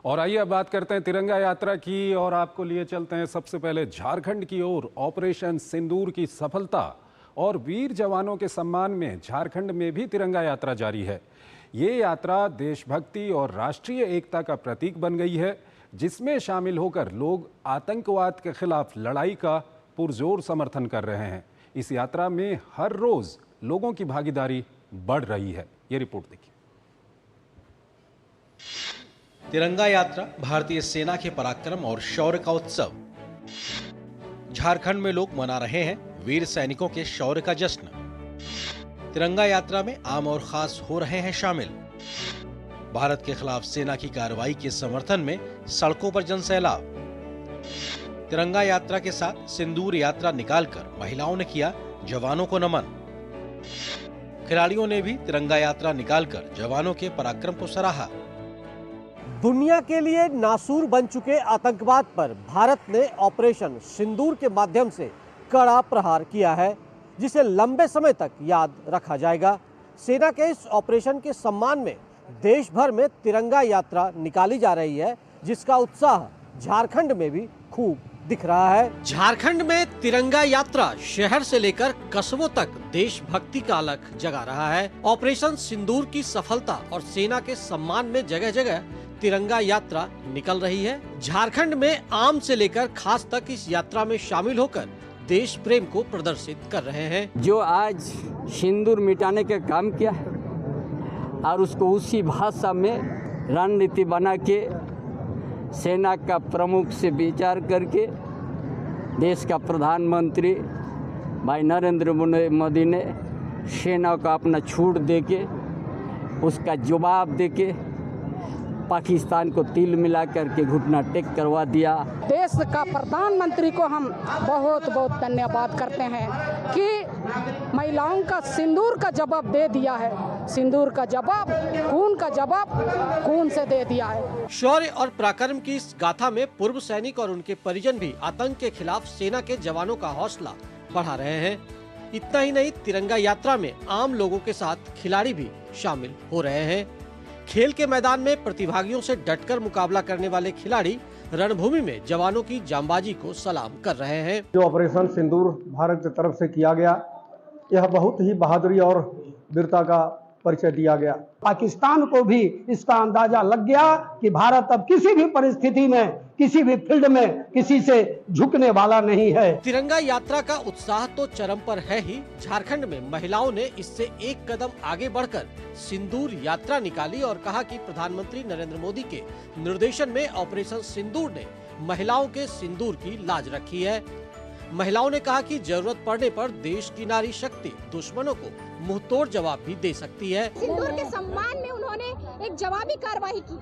और आइए अब बात करते हैं तिरंगा यात्रा की और आपको लिए चलते हैं सबसे पहले झारखंड की ओर। ऑपरेशन सिंदूर की सफलता और वीर जवानों के सम्मान में झारखंड में भी तिरंगा यात्रा जारी है। ये यात्रा देशभक्ति और राष्ट्रीय एकता का प्रतीक बन गई है, जिसमें शामिल होकर लोग आतंकवाद के खिलाफ लड़ाई का पुरजोर समर्थन कर रहे हैं। इस यात्रा में हर रोज लोगों की भागीदारी बढ़ रही है। ये रिपोर्ट देखिए। तिरंगा यात्रा भारतीय सेना के पराक्रम और शौर्य का उत्सव। झारखंड में लोग मना रहे हैं वीर सैनिकों के शौर्य का जश्न। तिरंगा यात्रा में आम और खास हो रहे हैं शामिल। भारत के खिलाफ सेना की कार्रवाई के समर्थन में सड़कों पर जनसैलाब। तिरंगा यात्रा के साथ सिंदूर यात्रा निकालकर महिलाओं ने किया जवानों को नमन। खिलाड़ियों ने भी तिरंगा यात्रा निकालकर जवानों के पराक्रम को सराहा। दुनिया के लिए नासूर बन चुके आतंकवाद पर भारत ने ऑपरेशन सिंदूर के माध्यम से कड़ा प्रहार किया है, जिसे लंबे समय तक याद रखा जाएगा। सेना के इस ऑपरेशन के सम्मान में देश भर में तिरंगा यात्रा निकाली जा रही है, जिसका उत्साह झारखंड में भी खूब दिख रहा है। झारखंड में तिरंगा यात्रा शहर से लेकर कस्बों तक देशभक्ति का अलख जगा रहा है। ऑपरेशन सिंदूर की सफलता और सेना के सम्मान में जगह जगह तिरंगा यात्रा निकल रही है। झारखंड में आम से लेकर खास तक इस यात्रा में शामिल होकर देश प्रेम को प्रदर्शित कर रहे हैं। जो आज सिंदूर मिटाने का काम किया है और उसको उसी भाषा में रणनीति बना के सेना का प्रमुख से विचार करके देश का प्रधानमंत्री भाई नरेंद्र मोदी ने सेना को अपना छूट देके उसका जवाब देके पाकिस्तान को तिल मिला करके घुटना टेक करवा दिया। देश का प्रधानमंत्री को हम बहुत बहुत धन्यवाद करते हैं कि महिलाओं का सिंदूर का जवाब दे दिया है। सिंदूर का जवाब खून से दे दिया है। शौर्य और पराक्रम की इस गाथा में पूर्व सैनिक और उनके परिजन भी आतंक के खिलाफ सेना के जवानों का हौसला बढ़ा रहे हैं। इतना ही नहीं, तिरंगा यात्रा में आम लोगों के साथ खिलाड़ी भी शामिल हो रहे हैं। खेल के मैदान में प्रतिभागियों से डटकर मुकाबला करने वाले खिलाड़ी रणभूमि में जवानों की जांबाजी को सलाम कर रहे हैं। जो ऑपरेशन सिंदूर भारत की तरफ से किया गया, यह बहुत ही बहादुरी और वीरता का परिचय दिया गया। पाकिस्तान को भी इसका अंदाजा लग गया कि भारत अब किसी भी परिस्थिति में, किसी भी फील्ड में किसी से झुकने वाला नहीं है। तिरंगा यात्रा का उत्साह तो चरम पर है ही। झारखंड में महिलाओं ने इससे एक कदम आगे बढ़कर सिंदूर यात्रा निकाली और कहा कि प्रधानमंत्री नरेंद्र मोदी के निर्देशन में ऑपरेशन सिंदूर ने महिलाओं के सिंदूर की लाज रखी है। महिलाओं ने कहा कि जरूरत पड़ने पर देश की नारी शक्ति दुश्मनों को मुंहतोड़ जवाब भी दे सकती है। सिंदूर के सम्मान में उन्होंने एक जवाबी कार्रवाई की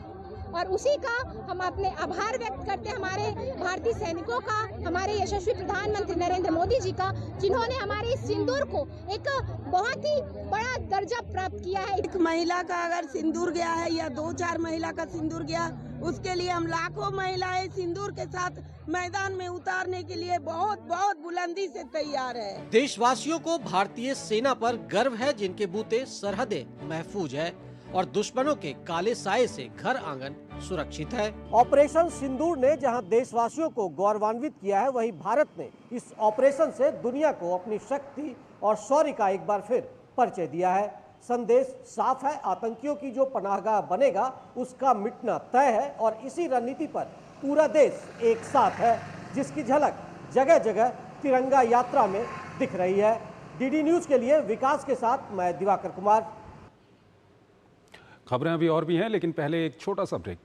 और उसी का हम अपने आभार व्यक्त करते हैं हमारे भारतीय सैनिकों का, हमारे यशस्वी प्रधानमंत्री नरेंद्र मोदी जी का, जिन्होंने हमारे इस सिंदूर को एक बहुत ही बड़ा दर्जा प्राप्त किया है। एक महिला का अगर सिंदूर गया है या 2-4 महिला का सिंदूर गया, उसके लिए हम लाखों महिलाएं सिंदूर के साथ मैदान में उतारने के लिए बहुत बहुत बुलंदी से तैयार है। देशवासियों को भारतीय सेना पर गर्व है, जिनके बूते सरहदें महफूज है और दुश्मनों के काले साए से घर आंगन सुरक्षित है। ऑपरेशन सिंदूर ने जहां देशवासियों को गौरवान्वित किया है, वहीं भारत ने इस ऑपरेशन से दुनिया को अपनी शक्ति और शौर्य का एक बार फिर परिचय दिया है। संदेश साफ है, आतंकियों की जो पनाहगाह बनेगा उसका मिटना तय है और इसी रणनीति पर पूरा देश एक साथ है, जिसकी झलक जगह जगह तिरंगा यात्रा में दिख रही है। डीडी न्यूज के लिए विकास के साथ मैं दिवाकर कुमार। खबरें अभी और भी हैं, लेकिन पहले एक छोटा सा ब्रेक।